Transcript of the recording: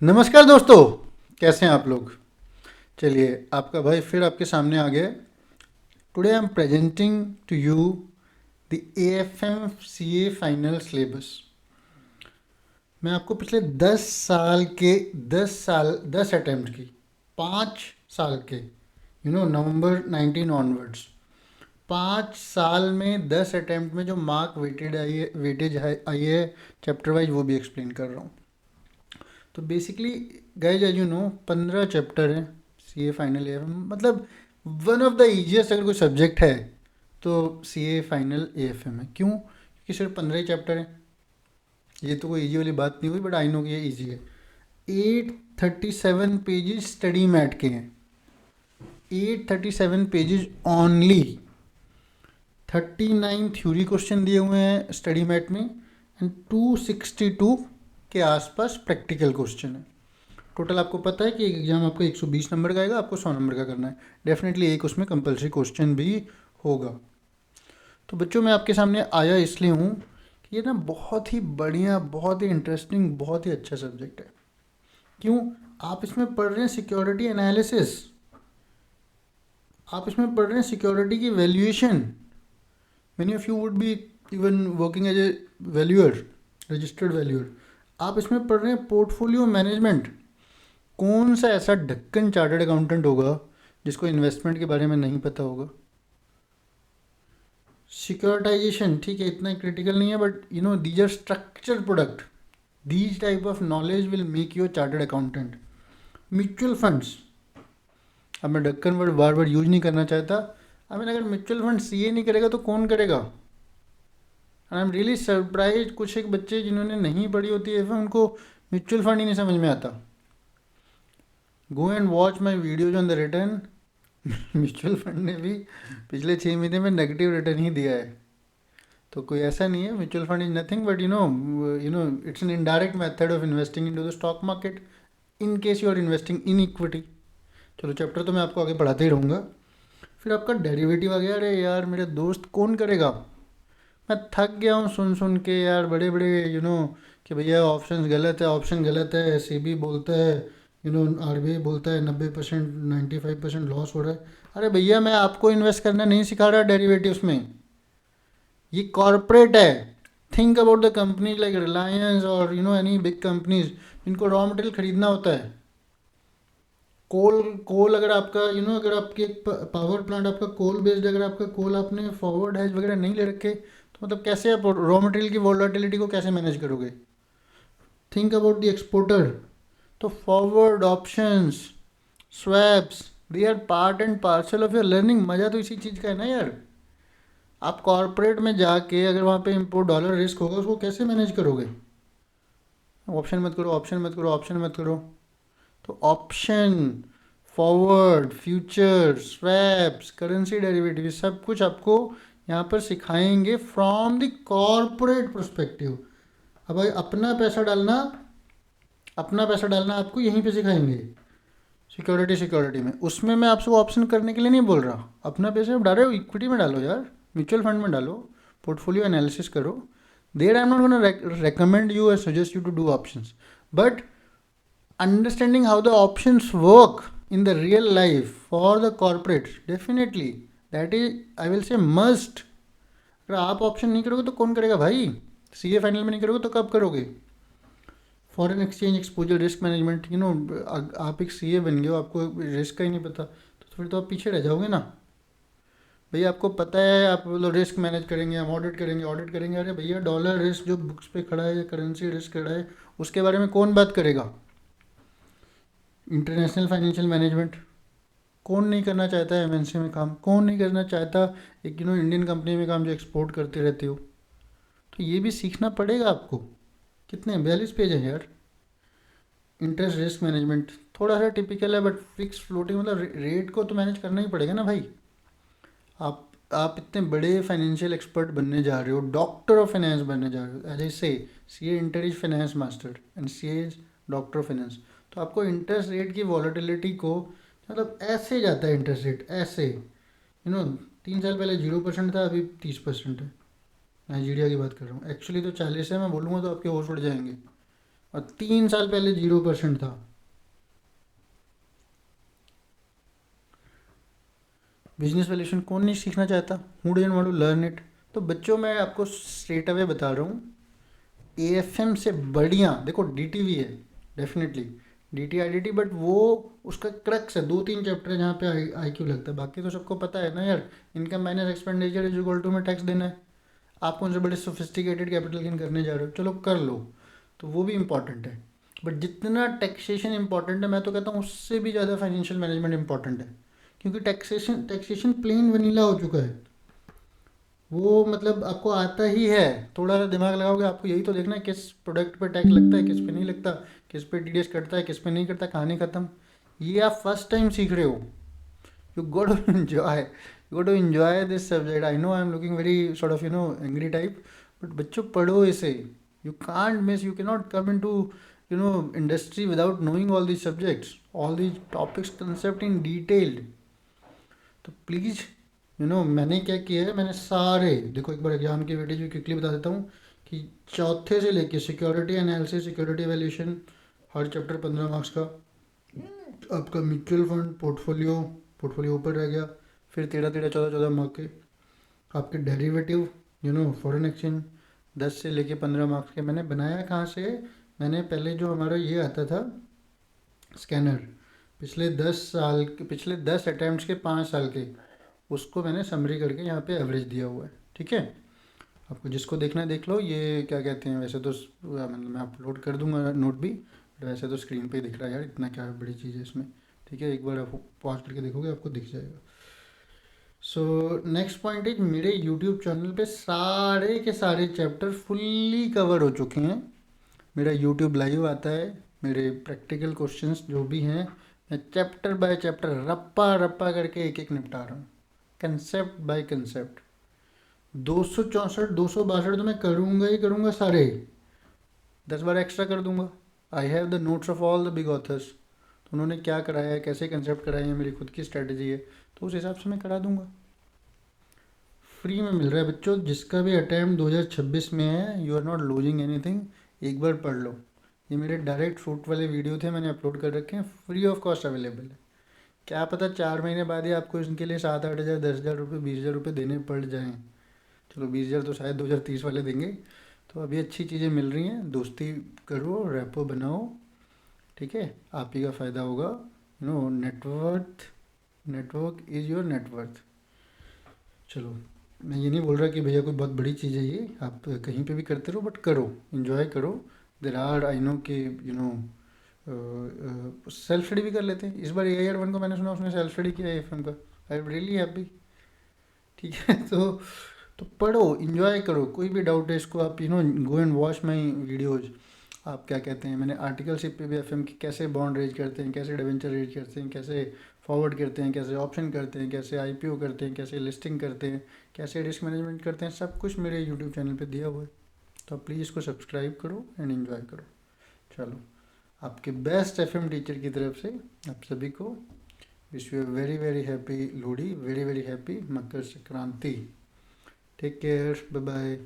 नमस्कार दोस्तों, कैसे हैं आप लोग। चलिए, आपका भाई फिर आपके सामने आ गया। Today I am presenting to you the AFM CA final syllabus. मैं आपको पिछले 10 साल के 10 अटेम्प्ट की 5 साल के नवंबर 19 ऑनवर्ड्स 5 साल में 10 अटेम्प्ट में जो मार्क वेटेज आई है चैप्टर वाइज, वो भी एक्सप्लेन कर रहा हूँ। तो basically guys, as you know, 15 chapter हैं C A final A F M. मतलब वन ऑफ द ईजिएस्ट अगर कोई सब्जेक्ट है तो C A final A F M है। क्यों? क्योंकि सिर्फ 15 ही चैप्टर हैं। ये तो कोई इजी वाली बात नहीं हुई, बट आई नो कि ये इजी है। 837 पेजेस स्टडी मैट के हैं। 837 पेजेस ओनली। 39 थ्योरी क्वेश्चन दिए हुए हैं स्टडी मैट में, एंड 262 के आसपास प्रैक्टिकल क्वेश्चन है। टोटल आपको पता है कि एग्जाम आपका 120 नंबर का आएगा, आपको 100 नंबर का करना है। डेफिनेटली एक उसमें कंपलसरी क्वेश्चन भी होगा। तो बच्चों, मैं आपके सामने आया इसलिए हूँ कि ये ना बहुत ही बढ़िया, बहुत ही इंटरेस्टिंग, बहुत ही अच्छा सब्जेक्ट है। क्यों? आप इसमें पढ़ रहे हैं सिक्योरिटी एनालिसिस, आप इसमें पढ़ रहे हैं सिक्योरिटी की valuation. Many of you would be even working as a valuer, registered valuer. आप इसमें पढ़ रहे हैं पोर्टफोलियो मैनेजमेंट। कौन सा ऐसा ढक्कन चार्टर्ड अकाउंटेंट होगा जिसको इन्वेस्टमेंट के बारे में नहीं पता होगा। सिक्योरिटाइजेशन, ठीक है, इतना क्रिटिकल नहीं है, but these are structure product. These type of knowledge will make you a chartered accountant. Mutual funds, अब मैं ढक्कन वर्ड बार बार यूज नहीं करना चाहता। आई मीन, अगर म्यूचुअल फंड सीए नहीं करेगा तो कौन करेगा। आई एम रियली सरप्राइज, कुछ एक बच्चे जिन्होंने नहीं पढ़ी होती है उनको म्यूचुअल फंड ही नहीं समझ में आता। Go and watch my videos on the return. Mutual fund ने भी पिछले 6 महीने में नेगेटिव रिटर्न ही दिया है। तो कोई ऐसा नहीं है, mutual fund is nothing but it's an indirect method of investing into the stock market in case you are investing in equity. चलो, चैप्टर तो मैं आपको आगे पढ़ाते ही रहूँगा। फिर आपका डेरिवेटिव आ गया। अरे यार मेरे दोस्त, कौन करेगा। मैं थक गया हूँ सुन सुन के यार, बड़े बड़े कि भैया ऑप्शन गलत है, ऑप्शन गलत है, सेबी बोलता है, आरबीआई बोलता है 90%, 95% लॉस हो रहा है। अरे भैया, मैं आपको इन्वेस्ट करना नहीं सिखा रहा डेरिवेटिव्स में। ये कॉरपोरेट है। Think about the companies like Reliance और एनी बिग कंपनीज जिनको रॉ मटेरियल खरीदना होता है। कोल कोल अगर आपका अगर आपके पावर प्लांट आपका कोल बेस्ड, अगर आपका कोल आपने फॉरवर्ड हेज वगैरह नहीं ले रखे, तो मतलब कैसे आप रॉ मटेरियल की वोलेटिलिटी को कैसे मैनेज करोगे। Think about the exporter. तो forward options, swaps, they are part and parcel of your learning. मज़ा तो इसी चीज़ का है ना यार। आप कॉरपोरेट में जाके अगर वहाँ पे इम्पोर्ट डॉलर रिस्क होगा, उसको कैसे मैनेज करोगे। ऑप्शन मत करो, ऑप्शन मत करो, ऑप्शन मत करो। तो option, forward, future, swaps, currency derivative, सब कुछ आपको यहाँ पर सिखाएंगे फ्रॉम द कॉरपोरेट परस्पेक्टिव। अब भाई, अपना पैसा डालना आपको यहीं पे सिखाएंगे। सिक्योरिटी में उसमें मैं आपसे ऑप्शन करने के लिए नहीं बोल रहा। अपना पैसा आप डालो, इक्विटी में डालो यार, म्यूचुअल फंड में डालो, पोर्टफोलियो एनालिसिस करो। There I am not gonna recommend you or suggest you to do options, but understanding how the options work in the real life for the corporate, definitely that is, I will say, must। अगर आप option नहीं करोगे तो कौन करेगा भाई। CA final में नहीं करोगे तो कब करोगे। Foreign exchange exposure, risk management, आप एक सीए बन गए हो, आपको रिस्क का ही नहीं पता, तो फिर तो आप पीछे रह जाओगे ना। भैया आपको पता है, आप बोलो रिस्क मैनेज करेंगे, हम ऑडिट करेंगे। अरे भैया, डॉलर रिस्क जो बुक्स पे खड़ा है या करेंसी रिस्क खड़ा है, उसके बारे में कौन बात करेगा। इंटरनेशनल फाइनेंशियल मैनेजमेंट कौन नहीं करना चाहता है। एमएनसी में काम कौन नहीं करना चाहता, एक इंडियन कंपनी में काम जो एक्सपोर्ट करते रहते हो। तो ये भी सीखना पड़ेगा आपको। कितने 42 पेज है यार। इंटरेस्ट रिस्क मैनेजमेंट थोड़ा सा टिपिकल है, बट फिक्स फ्लोटिंग मतलब रेट को तो मैनेज करना ही पड़ेगा ना भाई। आप इतने बड़े फाइनेंशियल एक्सपर्ट बनने जा रहे हो, डॉक्टर ऑफ फाइनेंस बनने जा रहे हो। As I say, C A inter is finance master and C A is doctor of finance. तो आपको इंटरेस्ट रेट की वॉलेटिलिटी को, मतलब ऐसे जाता है इंटरेस्ट रेट ऐसे, 3 साल पहले 0% था, अभी 30% है। नाइजीरिया की बात कर रहा हूँ, एक्चुअली तो 40 है, मैं बोलूँगा तो आपके होश उड़ जाएंगे। और 3 साल पहले 0% था। बिजनेस वैल्यूएशन कौन नहीं सीखना चाहता? Who doesn't want to learn it? तो बच्चों मैं आपको स्ट्रेट अवे बता रहा हूँ, एएफएम से बढ़िया देखो डीटीवी है, डेफिनेटली डीटी आईडीटी, बट वो उसका क्रक्स है 2-3 चैप्टर है जहाँ पे आईक्यू लगता है, बाकी तो सबको पता है ना यार, income minus expenditure is equal to में टैक्स देना है। आप कौन से बड़े सोफिस्टिकेटेड कैपिटल गेन करने जा रहे हो, चलो कर लो, तो वो भी इंपॉर्टेंट है। बट जितना टैक्सेशन इंपॉर्टेंट है, मैं तो कहता हूँ उससे भी ज़्यादा फाइनेंशियल मैनेजमेंट इंपॉर्टेंट है, क्योंकि टैक्सेशन टैक्सेशन प्लेन वनीला हो चुका है। वो मतलब आपको आता ही है, थोड़ा सा दिमाग लगाओगे आपको यही तो देखना है किस प्रोडक्ट पे टैक्स लगता है, किस पे नहीं लगता, किस पे टीडीएस कटता है, किस पे नहीं कटता, कहानी खत्म। ये आप फर्स्ट टाइम सीख रहे हो, you got to enjoy, you got to enjoy this subject. I know I am looking very sort of angry type, but बच्चों पढ़ो इसे, you can't miss, you can not come in to industry without knowing all these subjects, all these topics concept in detailed. तो please मैंने क्या किया है, मैंने सारे देखो, एक बार एग्जाम की वेटेज भी क्विकली बता देता हूँ कि चौथे से लेके सिक्योरिटी एनालिसिस, सिक्योरिटी वैल्यूएशन, हर चैप्टर 15 मार्क्स का। आपका म्यूचुअल फंड पोर्टफोलियो, पोर्टफोलियो ऊपर रह गया, फिर 13 13 14 14 मार्क के। आपके डेरिवेटिव फॉरेन एक्सचेंज 10 से लेके 15 मार्क्स के। मैंने बनाया कहाँ से, मैंने पहले जो हमारा ये आता था स्कैनर, पिछले 10 अटैम्प्ट्स के 5 साल के, उसको मैंने समरी करके यहाँ पे एवरेज दिया हुआ है, ठीक है। आपको जिसको देखना है देख लो, ये क्या कहते हैं, वैसे तो मतलब मैं अपलोड कर दूंगा नोट भी, बट वैसे तो स्क्रीन पे ही दिख रहा है यार, इतना क्या बड़ी चीज़ है इसमें, ठीक है। एक बार आप पॉज करके देखोगे आपको दिख जाएगा। सो नेक्स्ट पॉइंट इज, मेरे यूट्यूब चैनल पे सारे के सारे चैप्टर फुल्ली कवर हो चुके हैं। मेरा यूट्यूब लाइव आता है, मेरे प्रैक्टिकल क्वेश्चंस जो भी हैं मैं चैप्टर बाय चैप्टर रप्पा रप्पा करके एक एक निपटा रहा हूँ, कंसेप्ट बाय कंसेप्ट। 264 262 तो मैं करूँगा ही करूँगा सारे, 10 बार एक्स्ट्रा कर दूंगा। I have the notes of all the big authors, तो उन्होंने क्या कराया है, कैसे कंसेप्ट कराए हैं, मेरी खुद की स्ट्रेटजी है, तो उस हिसाब से मैं करा दूंगा। फ्री में मिल रहा है बच्चों, जिसका भी अटैम्प्ट 2026 में है, you are not losing anything, एक बार पढ़ लो। ये मेरे डायरेक्ट शूट वाले वीडियो थे, मैंने अपलोड कर रखे हैं, फ्री ऑफ कॉस्ट अवेलेबल है। क्या पता 4 महीने बाद ही आपको इनके लिए 7-8 हज़ार 10 हज़ार रुपये 20 हज़ार रुपये देने पड़ जाएँ। चलो 20 हज़ार तो शायद 2030 वाले देंगे। तो अभी अच्छी चीज़ें मिल रही हैं, दोस्ती करो, रैपो बनाओ, ठीक है, आप ही का फ़ायदा होगा। Network is your net worth. चलो, मैं ये नहीं बोल रहा कि भैया कोई बहुत बड़ी चीज़ है ये, आप कहीं पे भी करते रहो, बट करो, इन्जॉय करो। देर आर आई नो कि सेल्फ स्टडी भी कर लेते हैं। इस बार AIR 1 को मैंने सुना उसने सेल्फ स्टडी किया AFM का, आई एम रियली हैप्पी, ठीक है। तो पढ़ो, इन्जॉय करो, कोई भी डाउट है इसको आप go and watch my videos. आप क्या कहते हैं, मैंने आर्टिकलशिप पे भी FM की कैसे बॉन्ड रेज करते हैं, कैसे डिवेंचर रेज करते हैं, कैसे फॉरवर्ड करते हैं, कैसे ऑप्शन करते हैं, कैसे IPO करते हैं, कैसे लिस्टिंग करते हैं, कैसे रिस्क मैनेजमेंट करते हैं, सब कुछ मेरे यूट्यूब चैनल पे दिया हुआ है। तो आप प्लीज़ इसको सब्सक्राइब करो एंड इन्जॉय करो। चलो, आपके बेस्ट FM टीचर की तरफ से आप सभी को wish you very very happy Lohri, very very happy Makar Sankranti. Take care, bye bye.